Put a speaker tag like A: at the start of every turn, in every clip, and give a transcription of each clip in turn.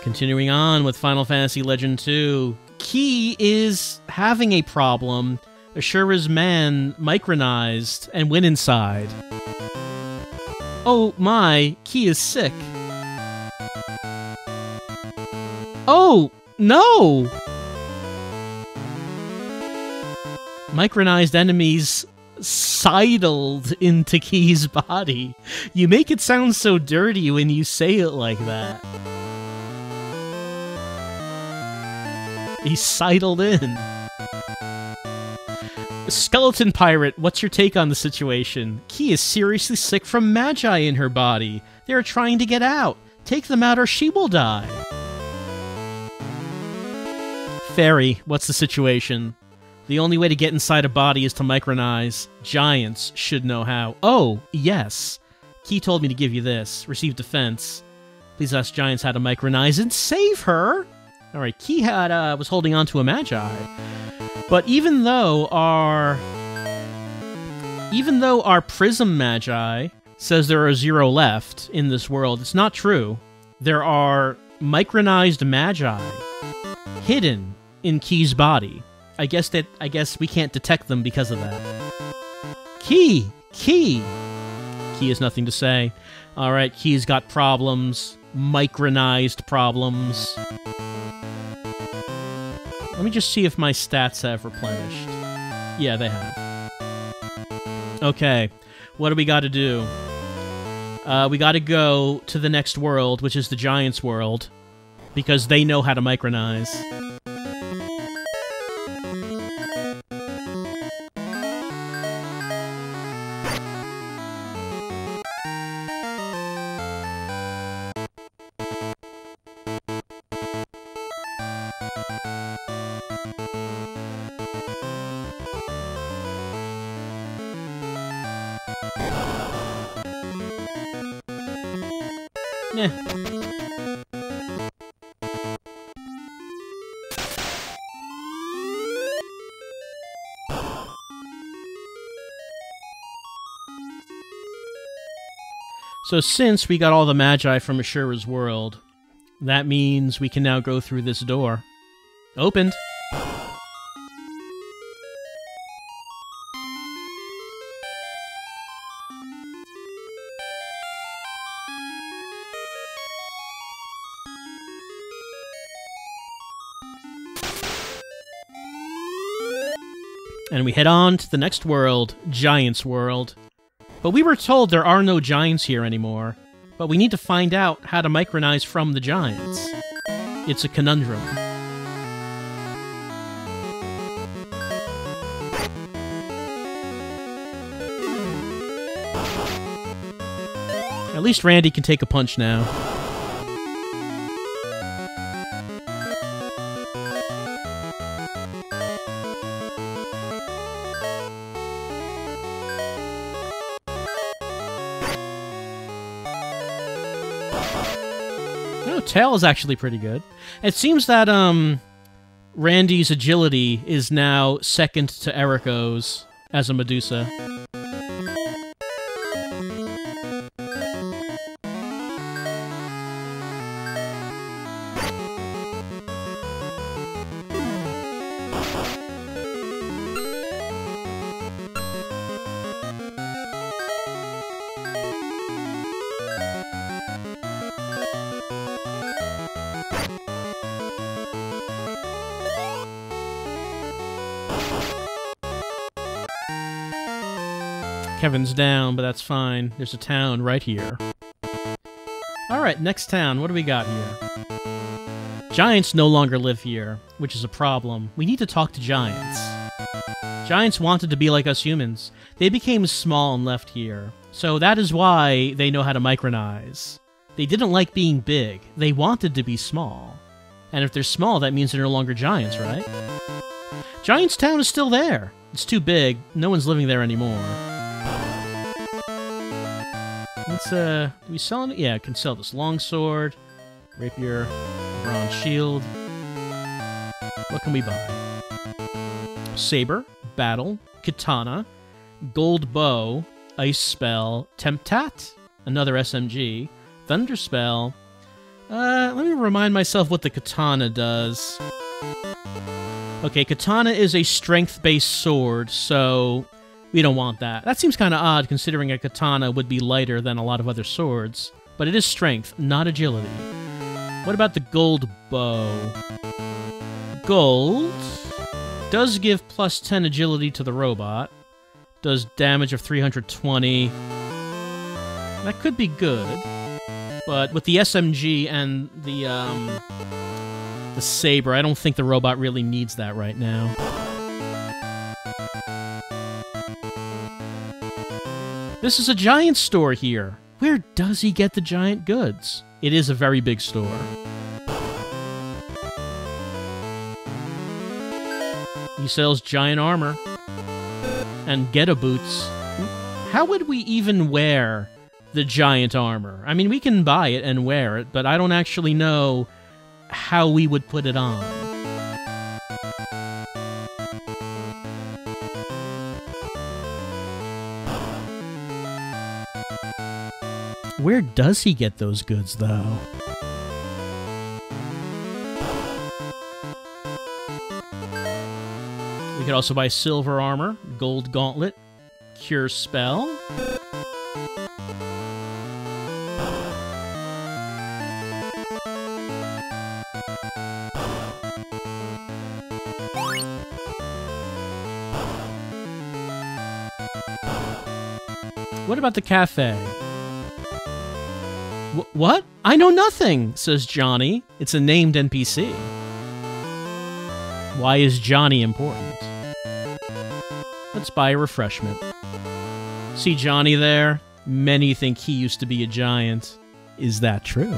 A: Continuing on with Final Fantasy Legend II, Key is having a problem. Ashura's man micronized and went inside. Oh my, Key is sick. Oh, no! Micronized enemies sidled into Key's body. You make it sound so dirty when you say it like that. He sidled in. Skeleton Pirate, what's your take on the situation? Key is seriously sick from magi in her body. They are trying to get out. Take them out or she will die. Fairy, what's the situation? The only way to get inside a body is to micronize. Giants should know how. Oh, yes. Key told me to give you this. Receive defense. Please ask Giants how to micronize and save her. Alright, Key had, was holding on to a magi. But even though our Prism Magi says there are 0 left in this world, it's not true. There are micronized magi hidden in Key's body. I guess we can't detect them because of that. Key! Key has nothing to say. Alright, Key's got problems. Micronized problems. Let me just see if my stats have replenished. Yeah, they have. Okay, what do we got to do? We got to go to the next world, which is the Giants' world, because they know how to micronize. Eh. So since we got all the magi from Ashura's world, that means we can now go through this door. Opened. And we head on to the next world, Giants' World. But we were told there are no giants here anymore, but we need to find out how to micronize from the giants. It's a conundrum. At least Randy can take a punch now. Tail is actually pretty good. It seems that Randy's agility is now second to Eriko's as a Medusa. Kevin's down, but that's fine. There's a town right here. Alright, next town. What do we got here? Giants no longer live here, which is a problem. We need to talk to giants. Giants wanted to be like us humans. They became small and left here. So that is why they know how to micronize. They didn't like being big. They wanted to be small. And if they're small, that means they're no longer giants, right? Giants Town is still there. It's too big. No one's living there anymore. Let's, do we sell it? Yeah, I can sell this longsword, rapier, bronze shield. What can we buy? Saber, battle, katana, Gold Bow, Ice Spell, Temptat, another SMG, Thunder Spell. Let me remind myself what the Katana does. Okay, Katana is a strength-based sword, so we don't want that. That seems kind of odd, considering a Katana would be lighter than a lot of other swords. But it is strength, not agility. What about the Gold Bow? Gold does give plus 10 agility to the robot. Does damage of 320. That could be good. But with the SMG and the saber, I don't think the robot really needs that right now. This is a giant store here. Where does he get the giant goods? It is a very big store. He sells giant armor and Geta boots. How would we even wear the giant armor? I mean, we can buy it and wear it, but I don't actually know how we would put it on. Where does he get those goods, though? We could also buy silver armor, gold gauntlet, cure spell. What about the cafe? What? I know nothing, says Johnny. It's a named NPC. Why is Johnny important? Let's buy a refreshment. See Johnny there? Many think he used to be a giant. Is that true?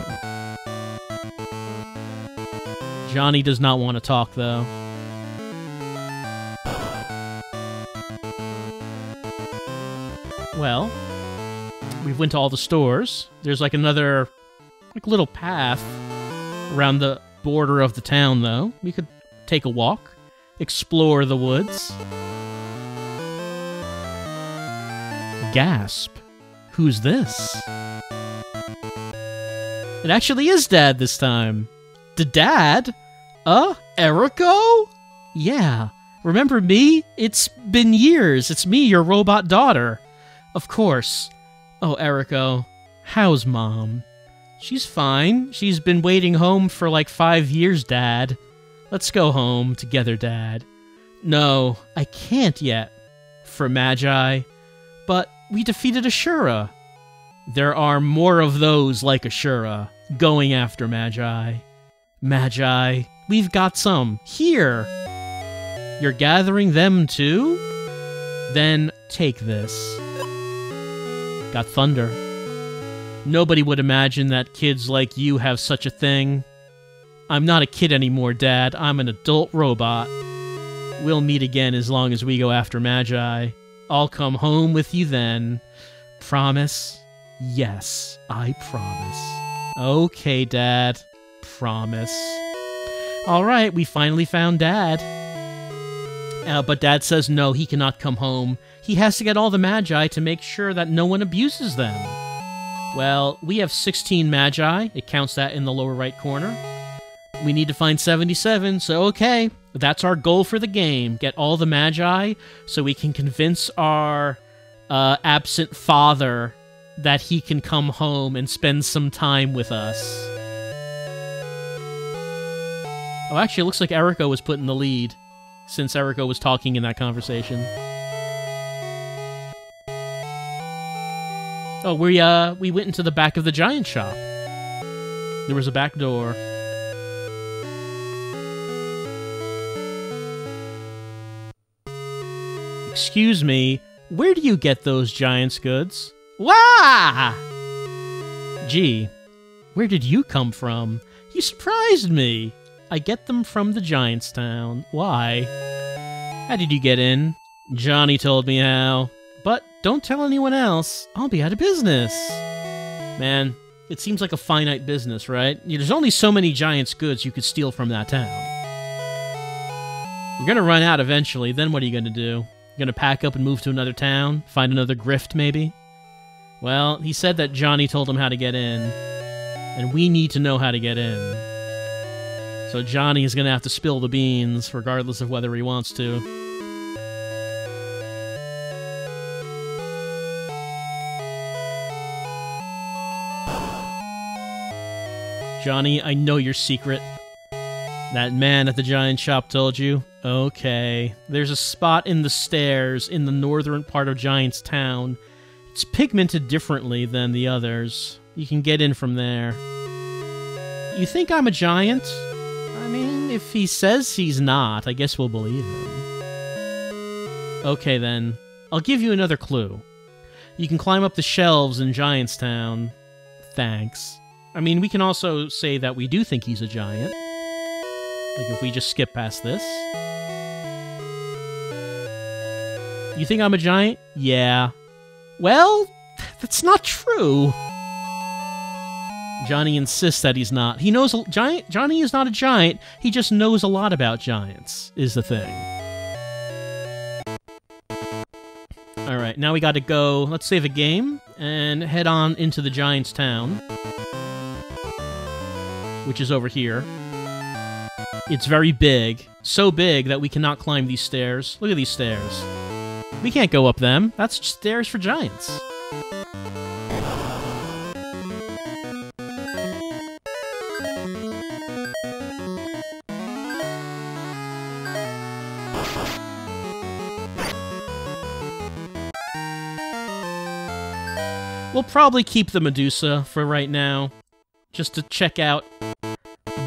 A: Johnny does not want to talk, though. Well, we've went to all the stores. There's like another little path around the border of the town, though. We could take a walk, explore the woods. Gasp. Who's this? It actually is Dad this time. Dad? Eriko? Yeah. Remember me? It's been years. It's me, your robot daughter. Of course. Oh, Eriko. How's Mom? She's fine. She's been waiting home for like 5 years, Dad. Let's go home together, Dad. No, I can't yet. For Magi. But we defeated Ashura. There are more of those like Ashura, going after Magi. Magi, we've got some. Here! You're gathering them too? Then take this. Got thunder. Nobody would imagine that kids like you have such a thing. I'm not a kid anymore, Dad. I'm an adult robot. We'll meet again as long as we go after Magi. I'll come home with you then. Promise? Yes, I promise. Okay, Dad. Promise. Alright, we finally found Dad. But Dad says no, he cannot come home. He has to get all the Magi to make sure that no one abuses them. Well, we have 16 Magi. It counts that in the lower right corner. We need to find 77, so okay. That's our goal for the game. Get all the Magi so we can convince our absent father that he can come home and spend some time with us. Oh, actually, it looks like Eriko was put in the lead, since Eriko was talking in that conversation. Oh, we went into the back of the giant shop. There was a back door. Excuse me, where do you get those giant's goods? Wah! Gee, where did you come from? You surprised me. I get them from the Giant's Town. Why? How did you get in? Johnny told me how. But don't tell anyone else. I'll be out of business. Man, it seems like a finite business, right? There's only so many Giant's goods you could steal from that town. You're gonna run out eventually, then what are you gonna do? You gonna pack up and move to another town? Find another grift, maybe? Well, he said that Johnny told him how to get in, and we need to know how to get in. So Johnny is gonna have to spill the beans, regardless of whether he wants to. Johnny, I know your secret. That man at the giant shop told you? Okay. There's a spot in the stairs in the northern part of Giant's Town. It's pigmented differently than the others. You can get in from there. You think I'm a giant? I mean, if he says he's not, I guess we'll believe him. Okay then. I'll give you another clue. You can climb up the shelves in Giant's Town. Thanks. I mean, we can also say that we do think he's a giant. Like if we just skip past this. You think I'm a giant? Yeah. Well, that's not true. Johnny insists that he's not. He knows Johnny is not a giant. He just knows a lot about giants, is the thing. Alright, now we gotta go. Let's save a game and head on into the Giant's Town, which is over here. It's very big. So big that we cannot climb these stairs. Look at these stairs. We can't go up them. That's stairs for giants. We'll probably keep the Medusa for right now, just to check out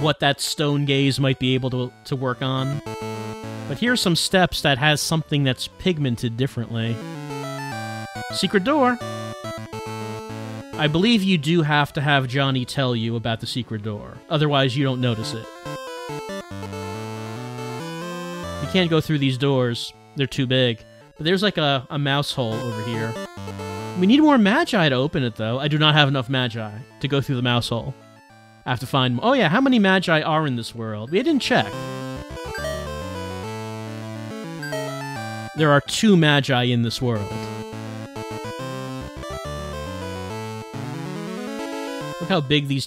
A: what that stone gaze might be able to work on. But here's some steps that has something that's pigmented differently. Secret door! I believe you do have to have Johnny tell you about the secret door, otherwise you don't notice it. You can't go through these doors, they're too big. But there's like a mouse hole over here. We need more magi to open it, though. I do not have enough magi to go through the mouse hole. I have to find... Oh yeah, how many magi are in this world? We didn't check. There are 2 magi in this world. Look how big these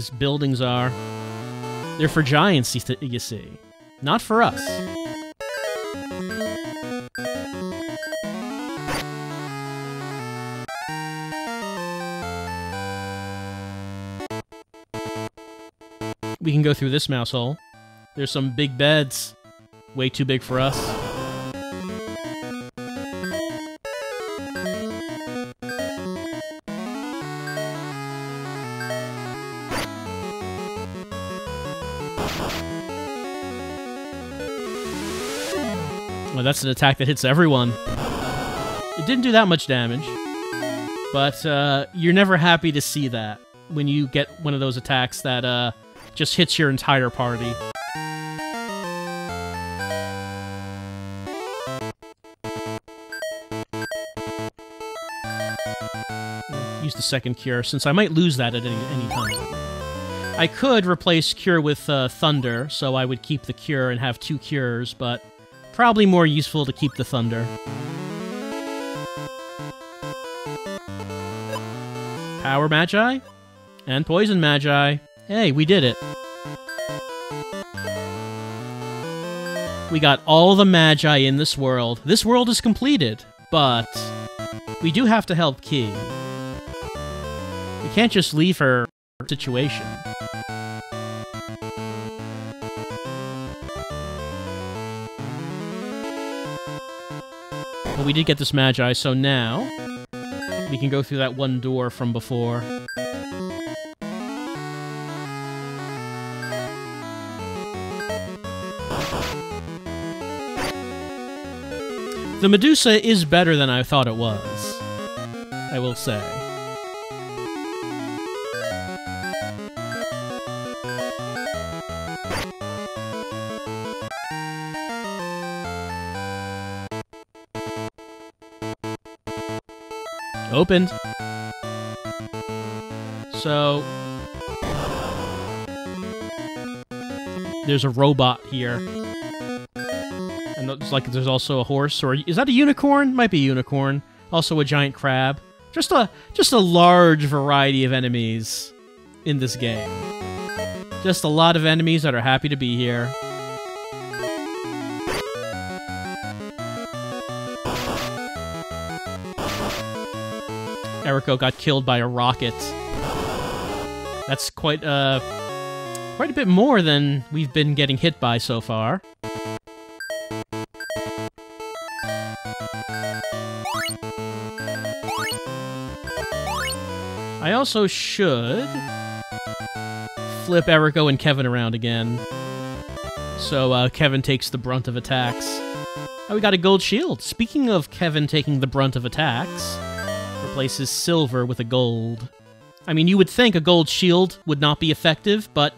A: buildings are. They're for giants, you see. Not for us. We can go through this mouse hole. There's some big beds. Way too big for us. Well, that's an attack that hits everyone. It didn't do that much damage. But you're never happy to see that when you get one of those attacks that just hits your entire party. Use the second cure, since I might lose that at any time. I could replace cure with thunder, so I would keep the cure and have 2 cures, but probably more useful to keep the thunder. Power magi? And poison magi. Hey, we did it. We got all the magi in this world. This world is completed, but we do have to help Key. We can't just leave her situation. But we did get this magi, so now we can go through that one door from before. The Medusa is better than I thought it was, I will say. Opened. So there's a robot here. And And it's like there's also a horse, or is that a unicorn? Might be a unicorn. Also a giant crab. Just a large variety of enemies in this game. Just a lot of enemies that are happy to be here. Eriko got killed by a rocket. That's quite a bit more than we've been getting hit by so far. I also should flip Eriko and Kevin around again, so Kevin takes the brunt of attacks. Oh, we got a gold shield. Speaking of Kevin taking the brunt of attacks, replaces silver with a gold. I mean, you would think a gold shield would not be effective, but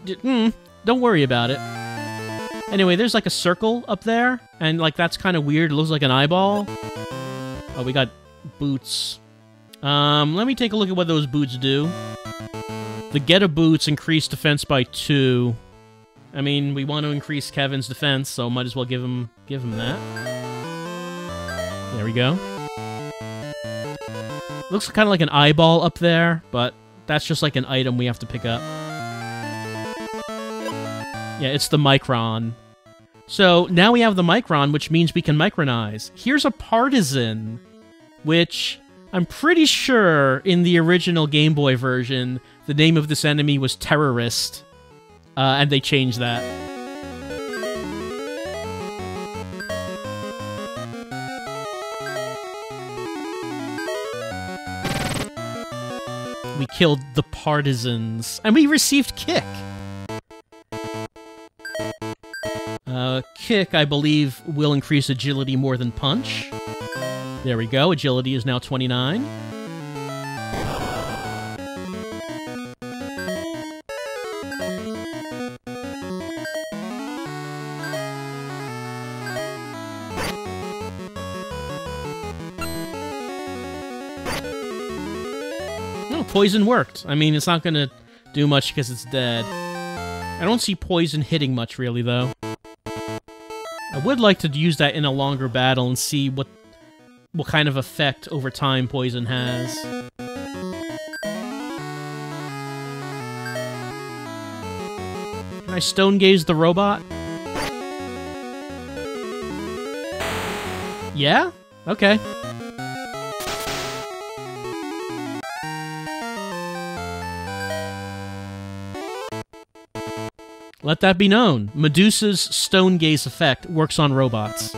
A: don't worry about it. Anyway, there's like a circle up there, and like that's kind of weird. It looks like an eyeball. Oh, we got boots. Let me take a look at what those boots do. The Geta boots increase defense by 2. I mean, we want to increase Kevin's defense, so might as well give him that. There we go. Looks kind of like an eyeball up there, but that's just like an item we have to pick up. Yeah, it's the Micron. So now we have the Micron, which means we can micronize. Here's a partisan, which I'm pretty sure in the original Game Boy version, the name of this enemy was Terrorist, and they changed that. We killed the partisans, and we received Kick. Kick, I believe, will increase agility more than Punch. There we go, agility is now 29. No, poison worked. I mean, it's not gonna do much because it's dead. I don't see poison hitting much, really, though. I would like to use that in a longer battle and see what kind of effect over time poison has. Can I stone gaze the robot? Yeah? Okay. Let that be known. Medusa's stone gaze effect works on robots.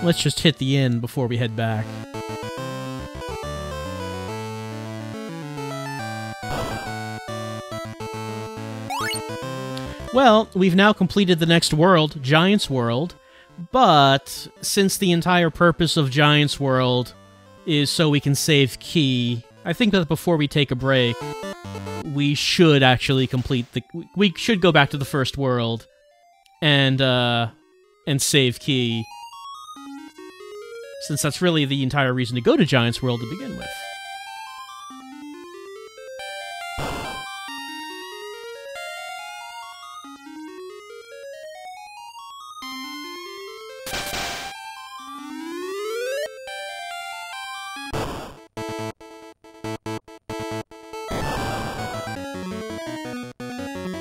A: Let's just hit the inn before we head back. Well, we've now completed the next world, Giant's World, but since the entire purpose of Giant's World is so we can save Key, I think that before we take a break, we should actually complete the... We should go back to the first world and save Key, since that's really the entire reason to go to Giant's World to begin with.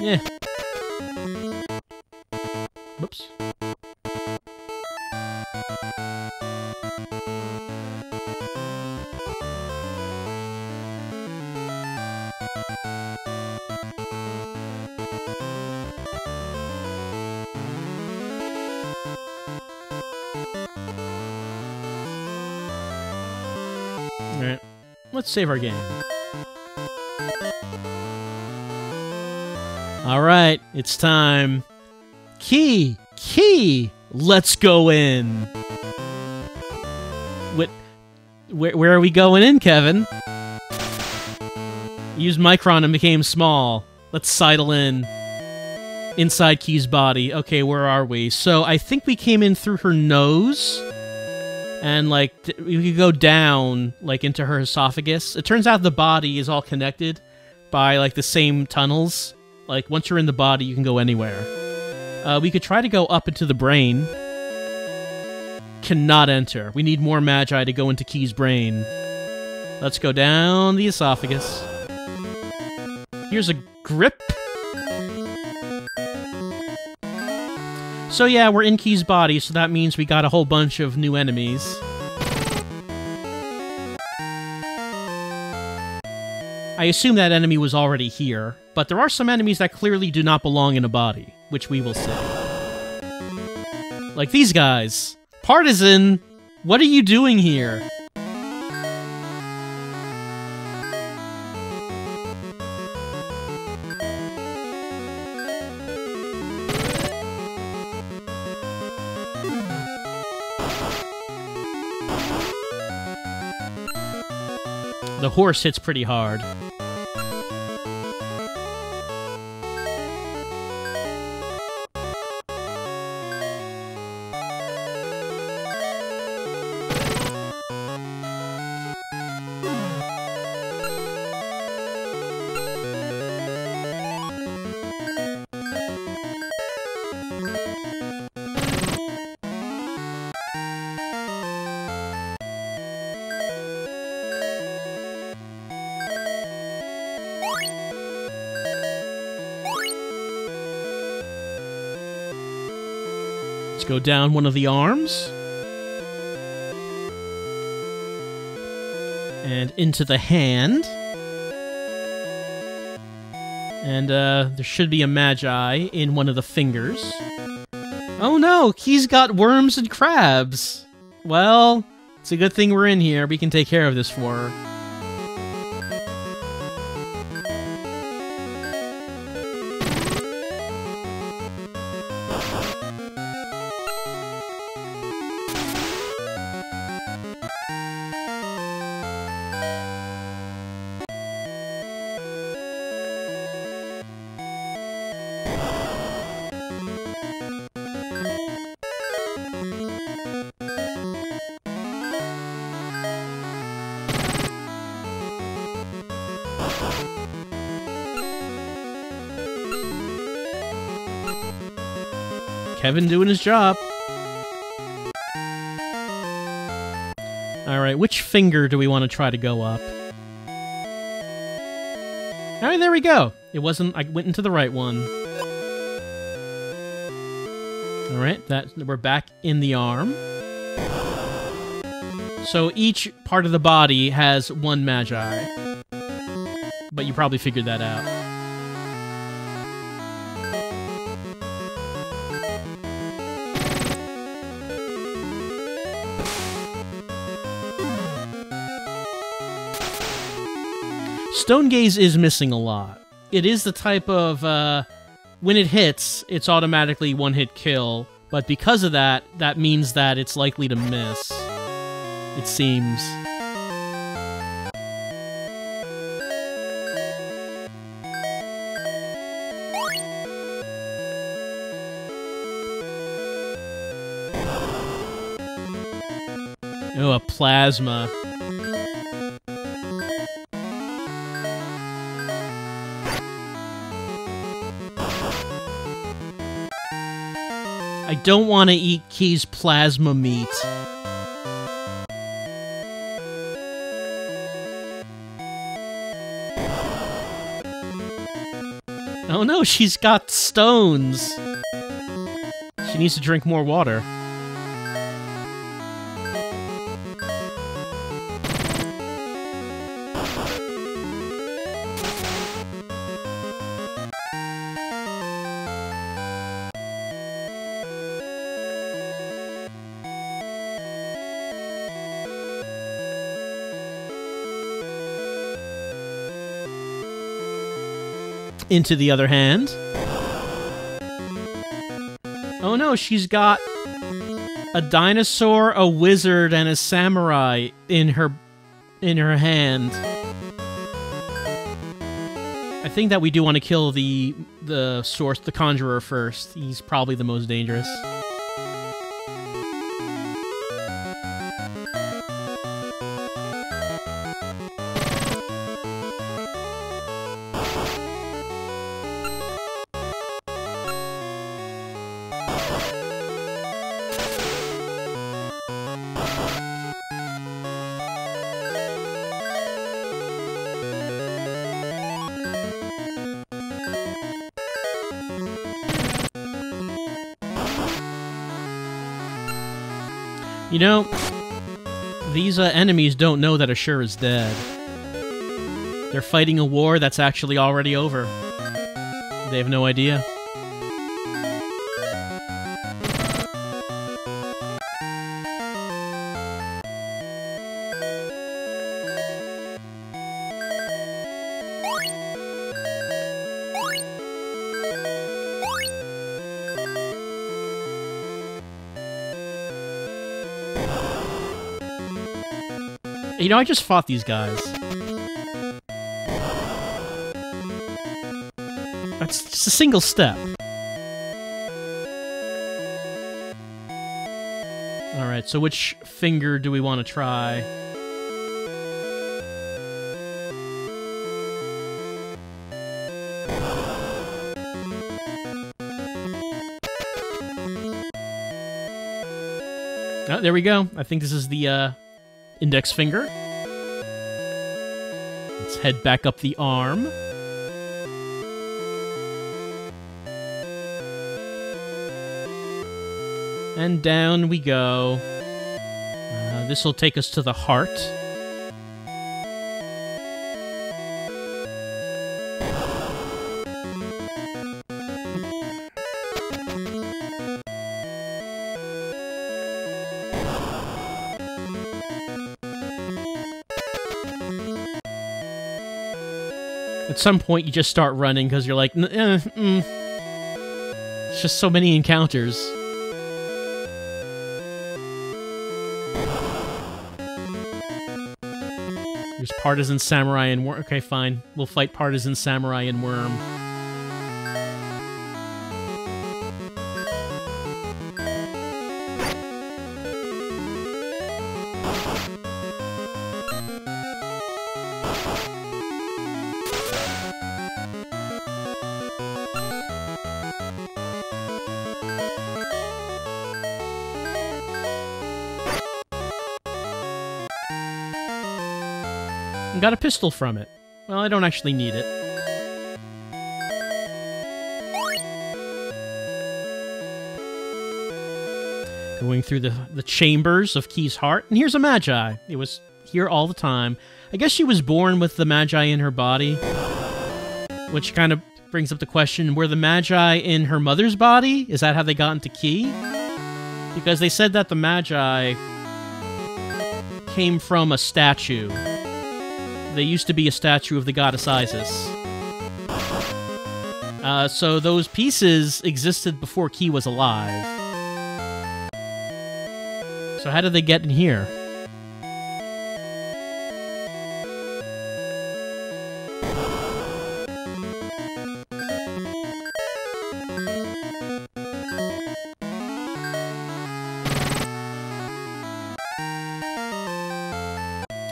A: Yeah. Whoops. Let's save our game. Alright, it's time. Key! Key! Let's go in! Where are we going in, Kevin? Used Micron and became small. Let's sidle in. Inside Key's body. Okay, where are we? So, I think we came in through her nose. And, like, we could go down, like, into her esophagus. It turns out the body is all connected by, like, the same tunnels. Like, once you're in the body, you can go anywhere. We could try to go up into the brain. Cannot enter. We need more magi to go into Key's brain. Let's go down the esophagus. Here's a grip. So yeah, we're in Key's body, so that means we got a whole bunch of new enemies. I assume that enemy was already here, but there are some enemies that clearly do not belong in a body, which we will see. Like these guys. Partisan, what are you doing here? The horse hits pretty hard. Let's go down one of the arms. And into the hand. And there should be a magi in one of the fingers. Oh no, Key's got worms and crabs. Well, it's a good thing we're in here. We can take care of this for her. Kevin doing his job. Alright, which finger do we want to try to go up? Alright, there we go. It wasn't... I went into the right one. Alright, we're back in the arm. So each part of the body has one magi. But you probably figured that out. Stone Gaze is missing a lot. It is the type of, when it hits, it's automatically one-hit kill, but because of that, that means that it's likely to miss. It seems. Oh, a plasma. I don't want to eat Key's plasma meat. Oh no, she's got stones. She needs to drink more water. into the other hand. Oh no, she's got a dinosaur, a wizard, and a samurai in her hand. I think that we do want to kill the source, the conjurer first. He's probably the most dangerous. You know, these enemies don't know that Ashur is dead. They're fighting a war that's actually already over. They have no idea. You know, I just fought these guys. That's just a single step. Alright, so which finger do we want to try? Oh, there we go. I think this is the, index finger. Let's head back up the arm. And down we go. This will take us to the heart. At some point, you just start running because you're like, it's just so many encounters. There's Partisan Samurai and Worm. Okay, fine. We'll fight Partisan Samurai and Worm. Got a pistol from it. Well, I don't actually need it. Going through the chambers of Key's heart. And here's a Magi. It was here all the time. I guess she was born with the Magi in her body. Which kind of brings up the question, were the Magi in her mother's body? Is that how they got into Key? Because they said that the Magi came from a statue. They used to be a statue of the goddess Isis. So those pieces existed before Key was alive. So how did they get in here?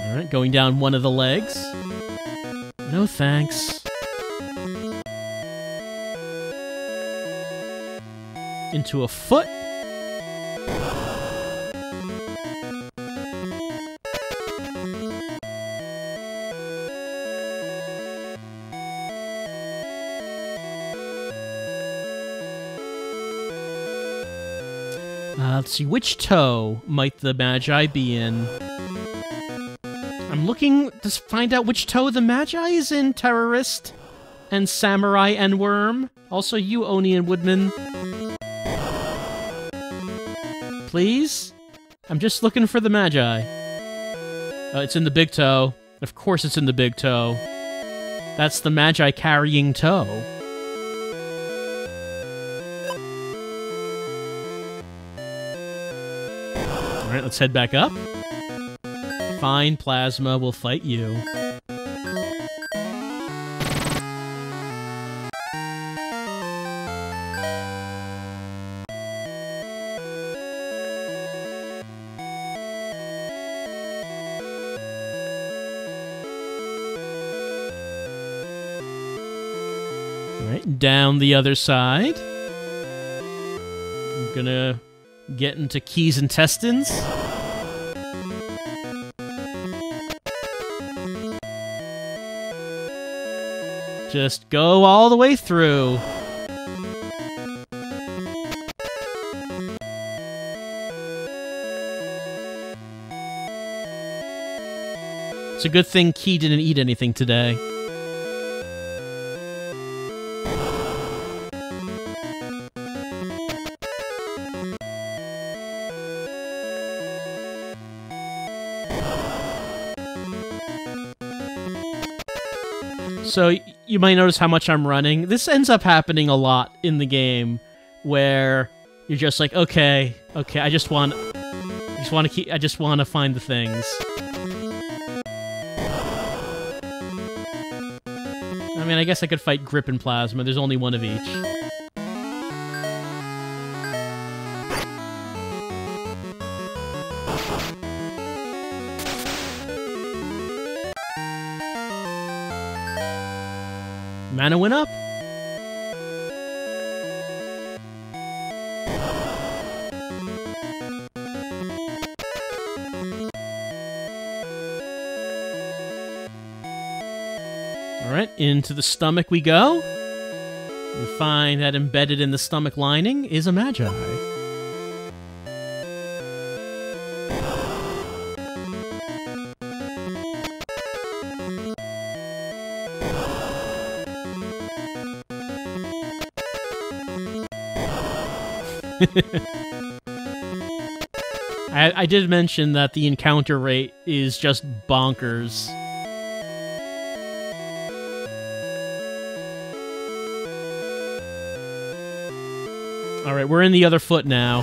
A: Alright, going down one of the legs. No thanks. Into a foot. Let's see, which toe might the Magi be in? I'm looking to find out which toe the Magi is in, Terrorist, and Samurai and Worm. Also you, Oni and Woodman. Please? I'm just looking for the Magi. It's in the big toe. Of course it's in the big toe. That's the Magi carrying toe. Alright, let's head back up. Fine, Plasma will fight you. Alright, down the other side. I'm gonna get into Key's intestines. Just go all the way through. It's a good thing Key didn't eat anything today. So you might notice how much I'm running. This ends up happening a lot in the game, where you're just like, okay, I just want to find the things. I mean, I guess I could fight Grip and Plasma. There's only one of each. Mana went up. Alright, into the stomach we go. We find that embedded in the stomach lining is a Magi. I did mention that the encounter rate is just bonkers. Alright, we're in the other foot now.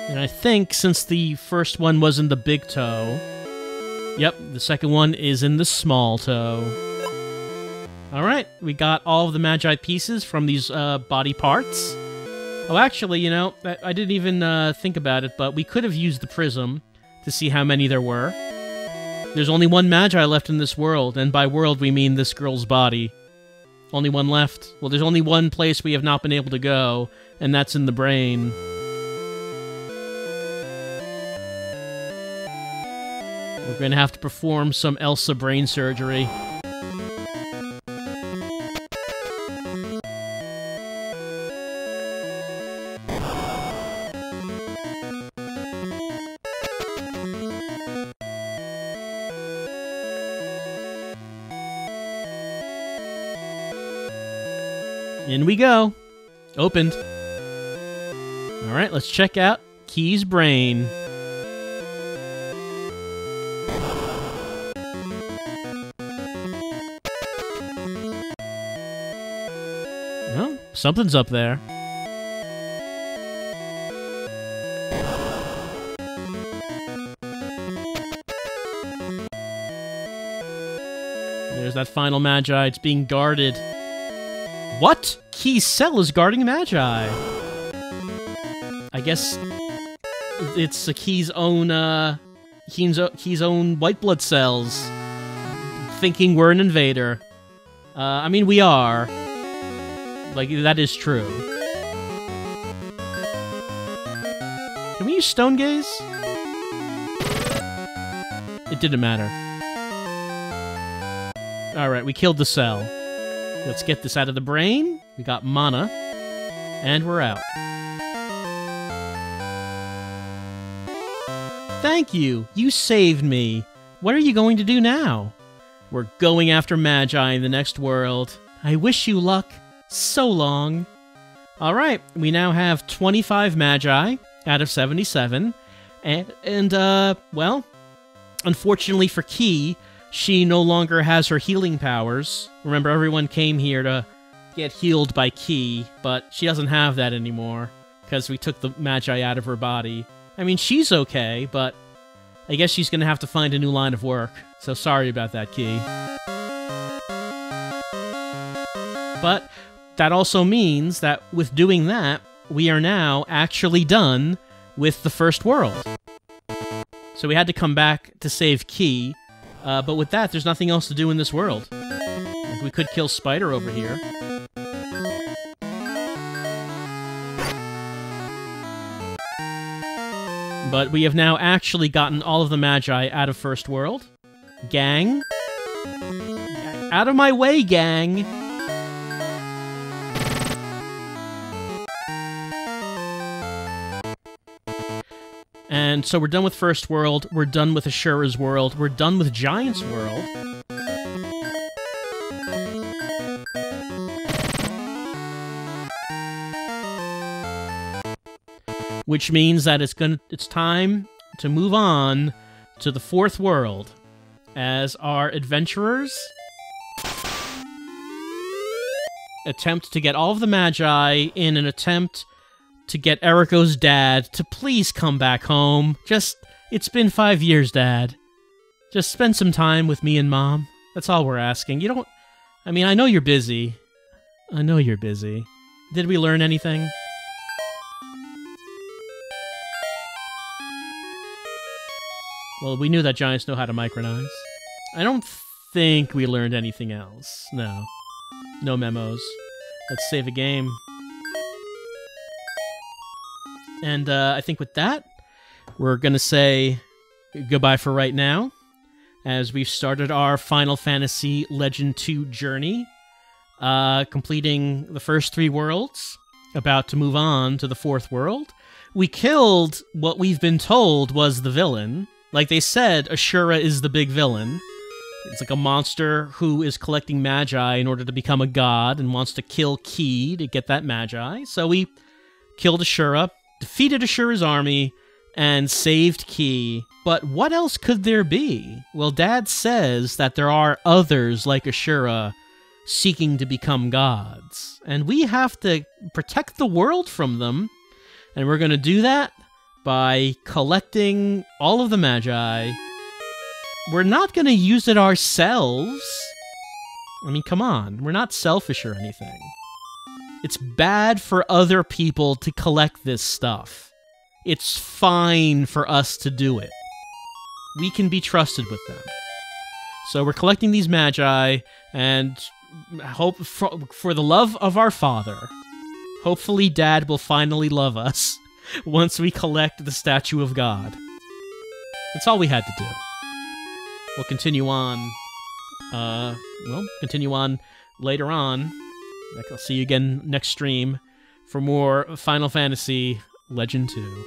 A: And I think since the first one was in the big toe... Yep, the second one is in the small toe. Alright, we got all of the Magi pieces from these body parts. Oh, actually, you know, I didn't even think about it, but we could have used the prism to see how many there were. There's only one Magi left in this world, and by world we mean this girl's body. Only one left. Well, there's only one place we have not been able to go, and that's in the brain. We're going to have to perform some Elsa brain surgery. In we go. Opened. Alright, let's check out Key's brain. Well, something's up there. There's that final Magi. It's being guarded. What? Key's cell is guarding Magi. I guess it's Key's own white blood cells thinking we're an invader. I mean, we are. Like, that is true. Can we use Stone Gaze? It didn't matter. Alright, we killed the cell. Let's get this out of the brain. We got mana. And we're out. Thank you! You saved me! What are you going to do now? We're going after Magi in the next world. I wish you luck. So long. Alright, we now have 25 Magi, out of 77. And well, unfortunately for Key, she no longer has her healing powers. Remember, everyone came here to get healed by Key, but she doesn't have that anymore because we took the Magi out of her body. I mean, she's okay, but I guess she's gonna have to find a new line of work. So sorry about that, Key. But that also means that with doing that, we are now actually done with the first world. So we had to come back to save Key, but with that, there's nothing else to do in this world. Like, we could kill Spider over here. But we have now actually gotten all of the Magi out of First World. Gang. Out of my way, gang! And so we're done with First World, we're done with Ashura's world, we're done with Giant's world. Which means that it's time to move on to the fourth world as our adventurers attempt to get all of the Magi in an attempt to get Eriko's dad to please come back home. It's been 5 years, Dad. Just spend some time with me and Mom. That's all we're asking. I mean, I know you're busy. I know you're busy. Did we learn anything? Well, we knew that giants know how to micronize. I don't think we learned anything else. No. No memos. Let's save a game. And I think with that, we're going to say goodbye for right now, as we've started our Final Fantasy Legend 2 journey, completing the first 3 worlds, about to move on to the 4th world. We killed what we've been told was the villain. Like they said, Ashura is the big villain. It's like a monster who is collecting Magi in order to become a god and wants to kill Key to get that Magi. So we killed Ashura, defeated Ashura's army, and saved Key. But what else could there be? Well, Dad says that there are others like Ashura seeking to become gods. And we have to protect the world from them. And we're going to do that by collecting all of the Magi. We're not going to use it ourselves. I mean, come on. We're not selfish or anything. It's bad for other people to collect this stuff. It's fine for us to do it. We can be trusted with them. So we're collecting these Magi, and hope for the love of our father. Hopefully Dad will finally love us once we collect the Statue of God. That's all we had to do. We'll continue on. Continue on later on. I'll see you again next stream for more Final Fantasy Legend 2.